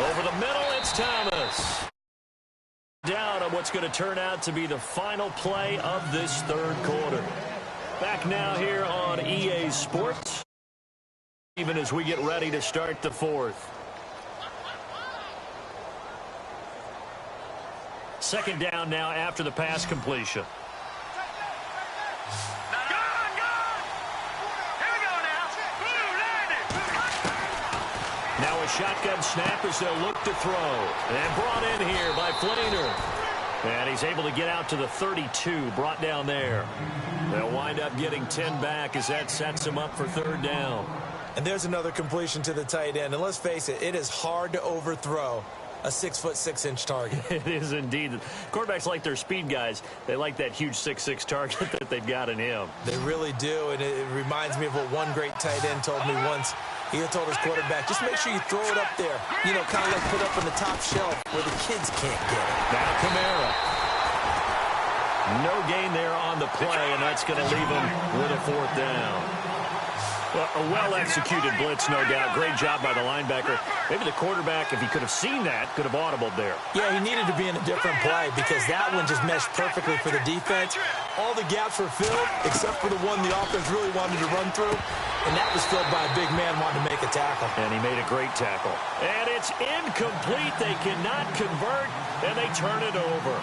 Over the middle, it's Thomas. Down on what's going to turn out to be the final play of this third quarter. Back now here on EA Sports, even as we get ready to start the fourth. Second down now after the pass completion. Now a shotgun snap as they'll look to throw. And brought in here by Fleener. And he's able to get out to the 32, brought down there. They'll wind up getting 10 back as that sets them up for third down. And there's another completion to the tight end. And let's face it, it is hard to overthrow a 6'6" target. It is indeed. Quarterbacks like their speed guys. They like that huge 6'6" target that they've got in him. They really do, and it reminds me of what one great tight end told me once. He had told his quarterback, just make sure you throw it up there. You know, kind of like put up on the top shelf where the kids can't get it. Now Kamara. No gain there on the play, and that's going to leave him with a fourth down. Well, a well-executed blitz, no doubt. Great job by the linebacker. Maybe the quarterback, if he could have seen that, could have audibled there. Yeah, he needed to be in a different play because that one just meshed perfectly for the defense. All the gaps were filled except for the one the offense really wanted to run through, and that was filled by a big man wanting to make a tackle. And he made a great tackle. And it's incomplete. They cannot convert, and they turn it over.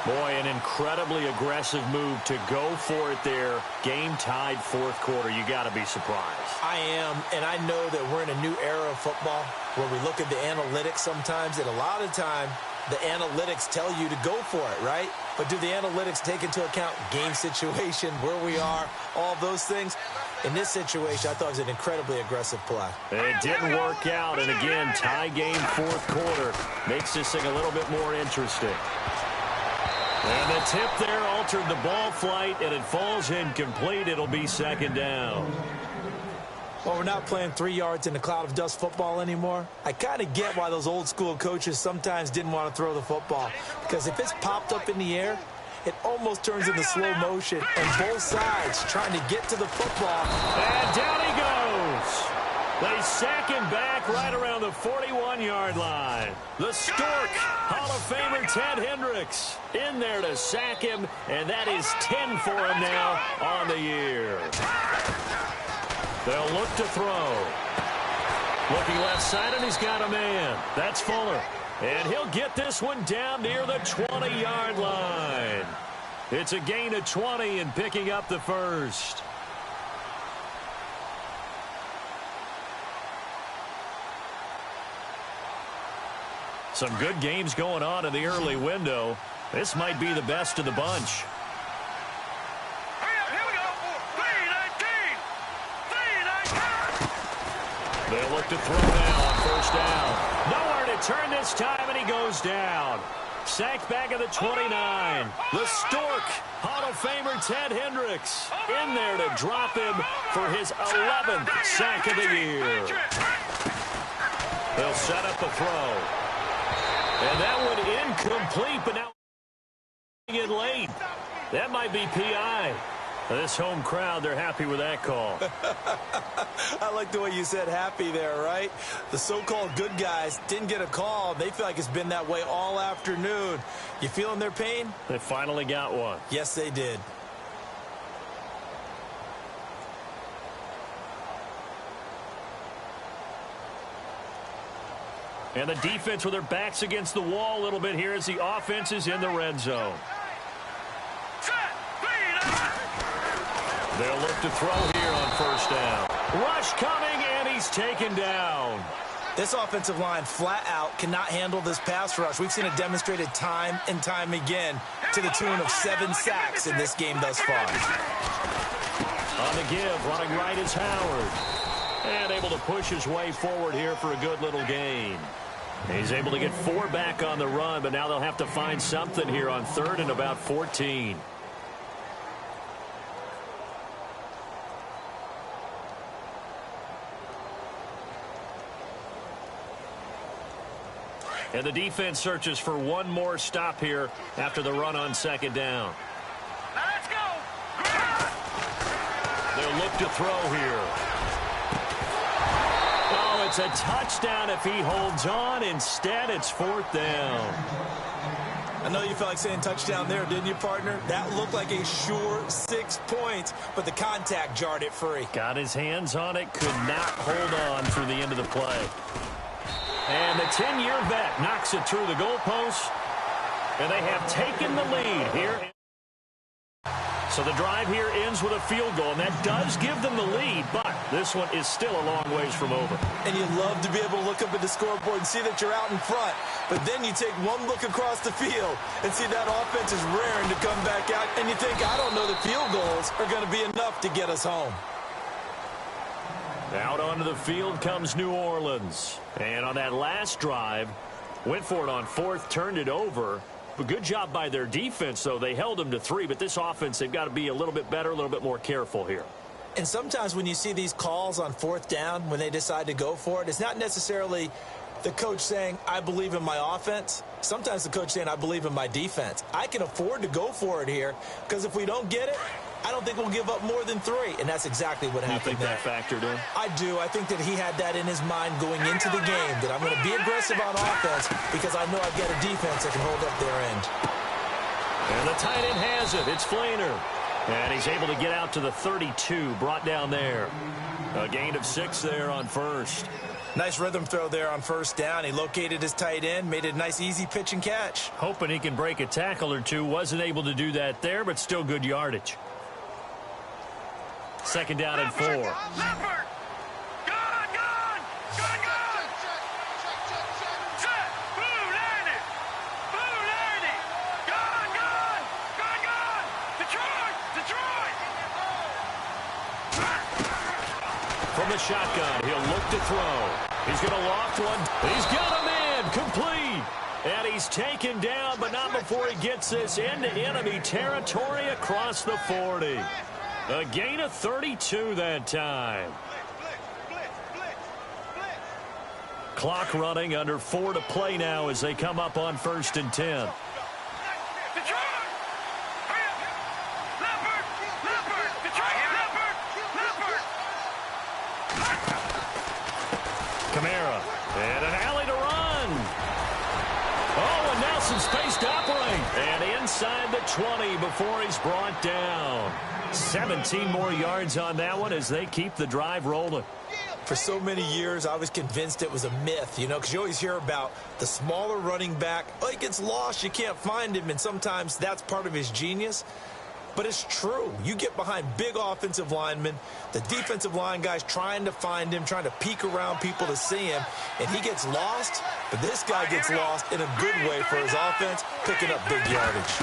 Boy, an incredibly aggressive move to go for it there. Game-tied fourth quarter. You got to be surprised. I am, and I know that we're in a new era of football where we look at the analytics sometimes, and a lot of time the analytics tell you to go for it, right? But do the analytics take into account game situation, where we are, all those things? In this situation, I thought it was an incredibly aggressive play. It didn't work out, and again, tie game fourth quarter makes this thing a little bit more interesting. And the tip there altered the ball flight, and it falls incomplete. It'll be second down. Well, we're not playing 3 yards in a cloud of dust football anymore. I kind of get why those old school coaches sometimes didn't want to throw the football. Because if it's popped up in the air, it almost turns into slow motion. And both sides trying to get to the football. And down he goes. They sack him back right around the 41-yard line. The Stork, Hall of Famer Ted Hendricks, in there to sack him, and that is 10 for him now on the year. They'll look to throw. Looking left side, and he's got a man. That's Fuller. And he'll get this one down near the 20-yard line. It's a gain of 20 and picking up the first. Some good games going on in the early window. This might be the best of the bunch. Here we go. 3-19. They'll look to throw now on first down. Nowhere to turn this time, and he goes down. Sacked back at the 29. The Stork, Hall of Famer Ted Hendricks, in there to drop him for his 11th sack of the year. They'll set up the throw. And that one incomplete, but now in late. That might be PI. This home crowd, they're happy with that call. I like the way you said happy there, right? The so-called good guys didn't get a call. They feel like it's been that way all afternoon. You feeling their pain? They finally got one. Yes, they did. And the defense with their backs against the wall a little bit here as the offense is in the red zone. They'll look to throw here on first down. Rush coming, and he's taken down. This offensive line flat out cannot handle this pass rush. We've seen it demonstrated time and time again to the tune of 7 sacks in this game thus far. On the give, running right is Howard. And able to push his way forward here for a good little gain. He's able to get 4 back on the run, but now they'll have to find something here on third and about 14. And the defense searches for one more stop here after the run on second down. Now let's go. They'll look to throw here. Oh, it's a touchdown if he holds on. Instead, it's 4th down. I know you felt like saying touchdown there, didn't you, partner? That looked like a sure 6 points, but the contact jarred it free. Got his hands on it, could not hold on through the end of the play. And the 10-year vet knocks it through the goalpost, and they have taken the lead here. So the drive here ends with a field goal, and that does give them the lead, but this one is still a long ways from over. And you love to be able to look up at the scoreboard and see that you're out in front, but then you take one look across the field and see that offense is raring to come back out, and you think, I don't know, the field goals are going to be enough to get us home. Out onto the field comes New Orleans. And on that last drive, went for it on 4th, turned it over. But good job by their defense, though. They held them to 3, but this offense, they've got to be a little bit better, a little bit more careful here. And sometimes when you see these calls on 4th down, when they decide to go for it, it's not necessarily the coach saying, I believe in my offense. Sometimes the coach saying, I believe in my defense. I can afford to go for it here, because if we don't get it, I don't think we'll give up more than 3, and that's exactly what happened there. You think that factored in? I do. I think that he had that in his mind going into the game, that I'm going to be aggressive on offense because I know I've got a defense that can hold up their end. And the tight end has it. It's Flainer. And he's able to get out to the 32, brought down there. A gain of 6 there on 1st. Nice rhythm throw there on 1st down. He located his tight end, made it a nice easy pitch and catch. Hoping he can break a tackle or two. Wasn't able to do that there, but still good yardage. 2nd down and 4. Leopard! Gone! Gone! Gone! Gone! Set! Blue landed! Blue landed! Gone! Gone! Gone! Gone! Detroit! Detroit! From the shotgun, he'll look to throw. He's going to loft one. He's got a man complete. And he's taken down, but not before he gets this into enemy territory across the 40. A gain of 32 that time. Clock running, under 4 to play now as they come up on 1st and 10. Kamara, and an alley to run. Oh, and now some space to operate. And inside the 20 before he's brought down. 17 more yards on that one as they keep the drive rolling. For so many years, I was convinced it was a myth, because you always hear about the smaller running back. Oh, he gets lost, you can't find him, and sometimes that's part of his genius. But it's true. You get behind big offensive linemen, the defensive line guys trying to find him, trying to peek around people to see him, and he gets lost. But this guy gets lost in a good way for his offense, picking up big yardage.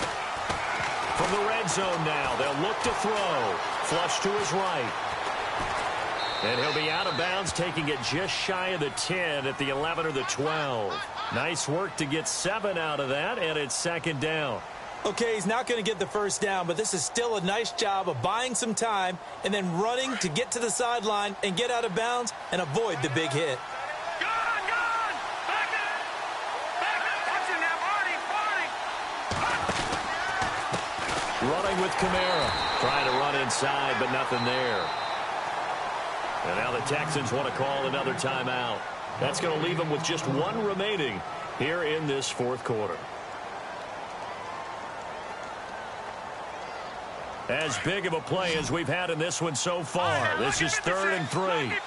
From the red zone now, they'll look to throw. Flush to his right. And he'll be out of bounds, taking it just shy of the 10 at the 11 or the 12. Nice work to get 7 out of that, and it's 2nd down. Okay, he's not going to get the 1st down, but this is still a nice job of buying some time and then running to get to the sideline and get out of bounds and avoid the big hit. Gone! Gone! Back up! Back up! Watching that party! Running with Kamara. Trying to run inside, but nothing there. And now the Texans want to call another timeout. That's going to leave them with just 1 remaining here in this 4th quarter. As big of a play as we've had in this one so far. This is 3rd and 3. No, check. All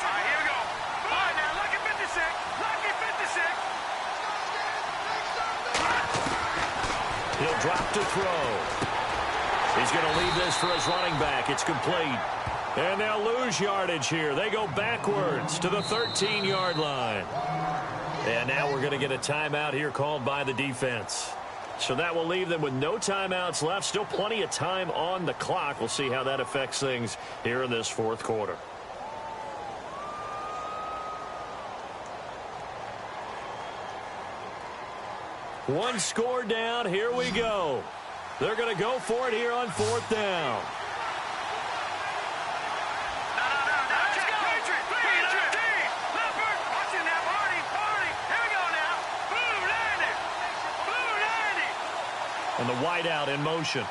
right, here we go. All right, now, lucky 56. Lucky 56. He'll drop to throw. He's going to leave this for his running back. It's complete. And they'll lose yardage here. They go backwards to the 13-yard line. And now we're going to get a timeout here called by the defense. So that will leave them with no timeouts left. Still plenty of time on the clock. We'll see how that affects things here in this 4th quarter. One score down. Here we go. They're going to go for it here on 4th down. And the wideout in motion.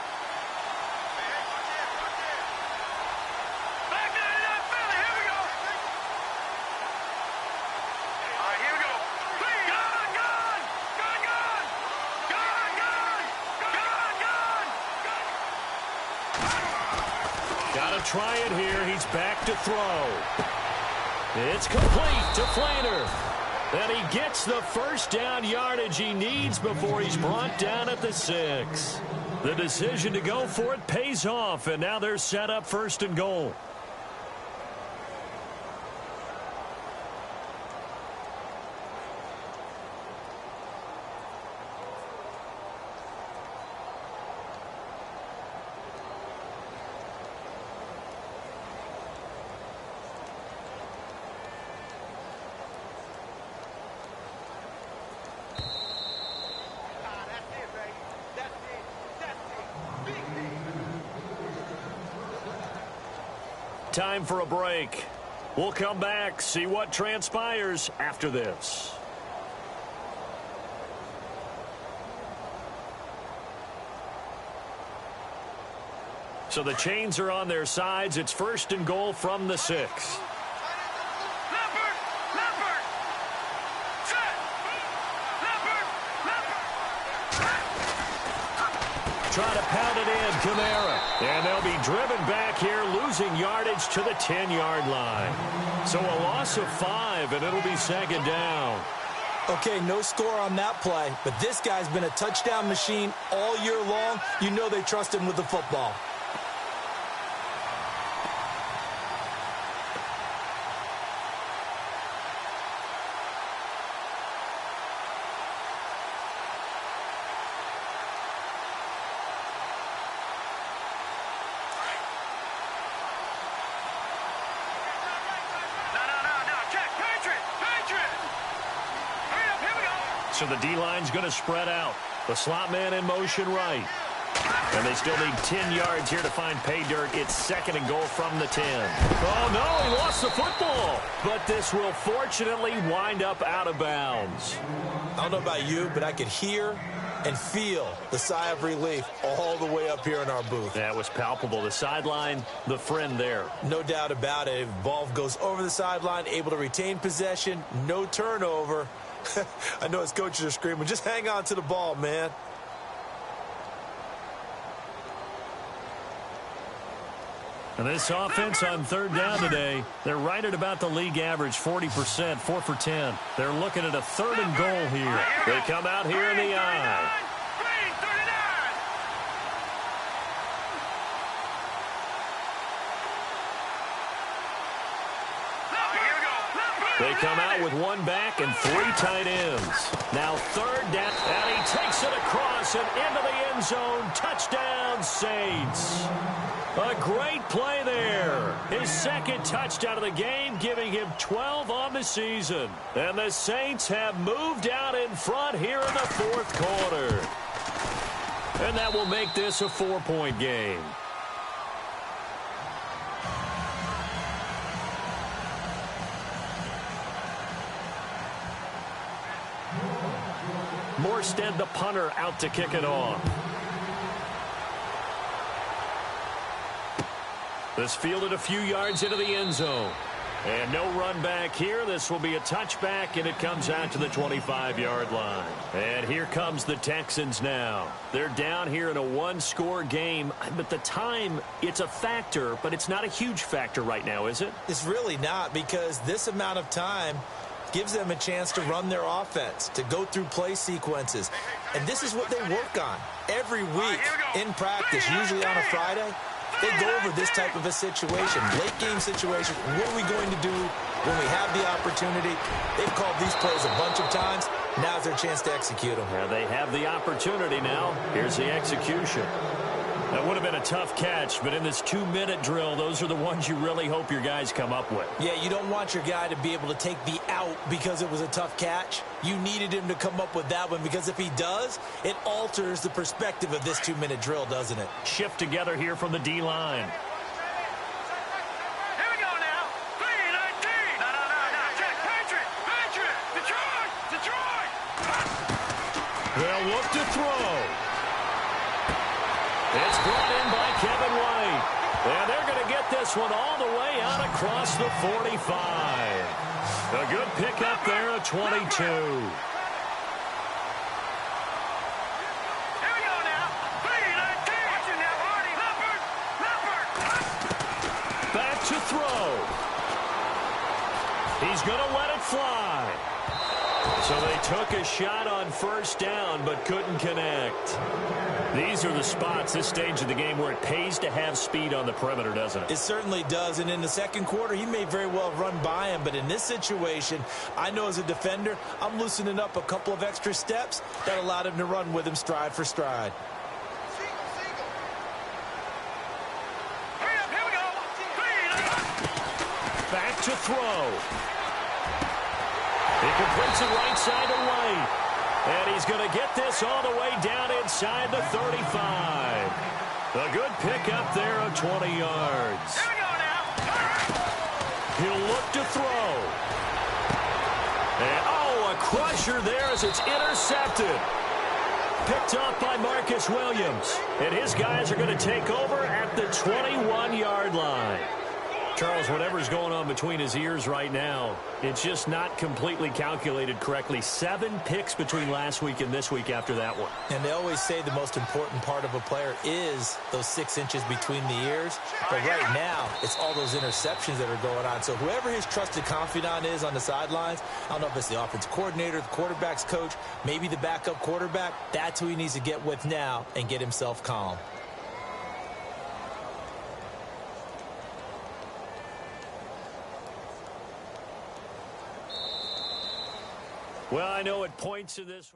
try it here. He's back to throw. It's complete to Flainer. And he gets the first down yardage he needs before he's brought down at the 6. The decision to go for it pays off, and now they're set up 1st and goal. Time for a break. We'll come back, see what transpires after this. So the chains are on their sides. It's 1st and goal from the 6. Try to pound it in, Kamara. And they'll be driven back here, losing yardage to the 10-yard line. So a loss of 5, and it'll be 2nd down. Okay, no score on that play, but this guy's been a touchdown machine all year long. You know they trust him with the football. So the D-line's going to spread out. The slot man in motion right. And they still need 10 yards here to find pay dirt. It's 2nd and goal from the 10. Oh, no, he lost the football. But this will fortunately wind up out of bounds. I don't know about you, but I could hear and feel the sigh of relief all the way up here in our booth. That was palpable. The sideline, the friend there. No doubt about it. Ball goes over the sideline, able to retain possession, no turnover. I know his coaches are screaming, just hang on to the ball, man. And this offense on 3rd down today, they're right at about the league average, 40%, 4 for 10. They're looking at a 3rd and goal here. They come out here in the I. They come out with 1 back and 3 tight ends. Now 3rd down, and he takes it across and into the end zone. Touchdown, Saints. A great play there. His 2nd touchdown of the game, giving him 12 on the season. And the Saints have moved out in front here in the 4th quarter. And that will make this a 4-point game. Morstead, the punter, out to kick it off. This fielded a few yards into the end zone. And no run back here. This will be a touchback, and it comes out to the 25-yard line. And here comes the Texans now. They're down here in a 1-score game. But the time, it's a factor, but it's not a huge factor right now, is it? It's really not, because this amount of time gives them a chance to run their offense, to go through play sequences. And this is what they work on every week in practice, usually on a Friday. They go over this type of a situation, late game situation. What are we going to do when we have the opportunity? They've called these plays a bunch of times. Now's their chance to execute them. Yeah, they have the opportunity now. Here's the execution. That would have been a tough catch, but in this 2-minute drill, those are the ones you really hope your guys come up with. Yeah, you don't want your guy to be able to take the out because it was a tough catch. You needed him to come up with that one, because if he does, it alters the perspective of this 2-minute drill, doesn't it? Shift together here from the D-line. Here we go now. 3-19. No. Check. Patriot. Detroit. They'll look to throw. It's brought in by Kevin White. And they're going to get this one all the way out across the 45. A good pickup there at 22. Here we go now. 3-19. Watch it now, Hardy. Leopard. He's going to let it fly. So they took a shot on first down but couldn't connect. These are the spots, this stage of the game, where it pays to have speed on the perimeter, doesn't it? It certainly does. And in the second quarter, he may very well run by him. But in this situation, I know as a defender, I'm loosening up a couple of extra steps that allowed him to run with him stride for stride. Back to throw. He completes it right side to right. And he's going to get this all the way down inside the 35. A good pickup there of 20 yards. Here we go now. He'll look to throw. And, oh, a crusher there as it's intercepted. Picked off by Marcus Williams. And his guys are going to take over at the 21-yard line. Charles, whatever's going on between his ears right now, it's just not completely calculated correctly. 7 picks between last week and this week after that one. And they always say the most important part of a player is those 6 inches between the ears. But right now, it's all those interceptions that are going on. So whoever his trusted confidant is on the sidelines, I don't know if it's the offensive coordinator, the quarterback's coach, maybe the backup quarterback, that's who he needs to get with now and get himself calm. Well, I know it points to this.